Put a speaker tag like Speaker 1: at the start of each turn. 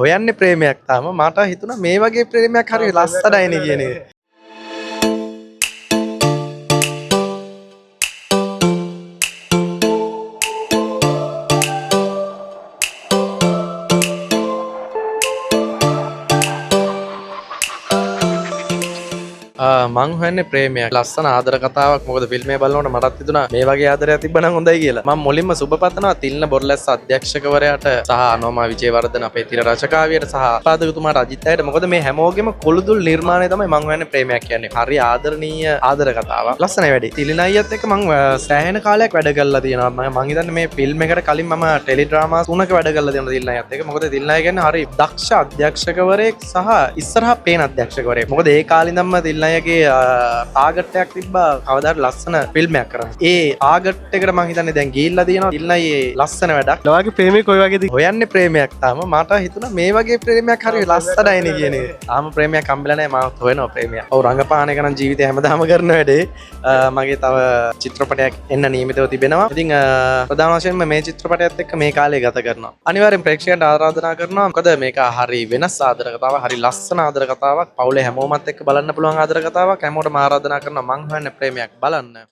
Speaker 1: හොයන්නේ ප්‍රේමයක් තාම මට හිතුණා මේ වගේ ප්‍රේමයක් හරි ලස්සනයිනේ කියන එක. මං හොයන්නේ ප්‍රේමයක් ලස්සන ආදර කතාවක්. මොකද ෆිල්ම් එක බලනකොට මටත් හිතුණා මේ වගේ ආදරයක් තිබ්බනම් හොඳයි කියලා. මම මුලින්ම සුබ පතනවා තිල්න බොරලැස්ස අධ්‍යක්ෂකවරයාට සහ අනෝමා විජේවර්ධන අපේ තිර රචකාවියට සහ උපාධකතුමාට අජිත් අයට. මොකද මේ හැමෝගෙම කොළුදුල් නිර්මාණය තමයි මං හොයන්නේ ප්‍රේමයක් කියන්නේ. හරි ආදරණීය ආදර කතාවක්. ලස්සනයි වැඩි. තිලින අයියත් එක්ක මං සෑහෙන කාලයක් වැඩ කරලා තියෙනවා. මං හිතන්නේ මේ ෆිල්ම් එකට කලින් මම ටෙලි ඩ්‍රාමා 3ක වැඩ කරලා තියෙනවා තිලින අයියත් එක්ක. මොකද තිලින අය කියන්නේ හරි දක්ෂ අධ්‍යක්ෂකවරයෙක් සහ ඉස්සරහා පේන අධ්‍යක්ෂකවරයෙක්. මොකද ඒ කාලේ ඉඳන්ම තිලින අයගේ ටාගට්ටයක් තිබ්බා කවදාවත් ලස්සන ෆිල්ම් එකක් කරන්න. ඒ ටාගට් එකට මං හිතන්නේ දැන් ගිහිල්ලා තියෙනවා. තිලින අයියේ ලස්සන වැඩක්.
Speaker 2: ලවාගේ ප්‍රේමේ කොයි වගේද
Speaker 1: හොයන්නේ ප්‍රේමයක් තාම මට හිතුණා මේ වගේ ප්‍රේමයක් හරි ලස්සනයිනේ කියන එක. තාම ප්‍රේමයක් හම්බෙලා නැහැ මම හොයනවා ප්‍රේමයක්. ඔව් රංගපාන එක නම් ජීවිතේ හැමදාම කරන වැඩේ. මගේ තව චිත්‍රපටයක් එන්න නියමිතව තිබෙනවා. ඉතින් ප්‍රධාන වශයෙන්ම මේ චිත්‍රපටයත් එක්ක මේ කාලේ ගත කරනවා. අනිවාර්යෙන් ප්‍රේක්ෂකයන්ට ආරාධනා කරනවා. මොකද මේක හරි වෙනස් ආදර කතාවක්. හරි ලස්සන ආදර කතාවක්. පවුලේ හැමෝමත් එක්ක බලන්න පුළුවන් ආදර කතාවක්. හැමෝටම ආරාධනා කරනවා මං හොයන්නේ ප්‍රේමයක් බලන්න.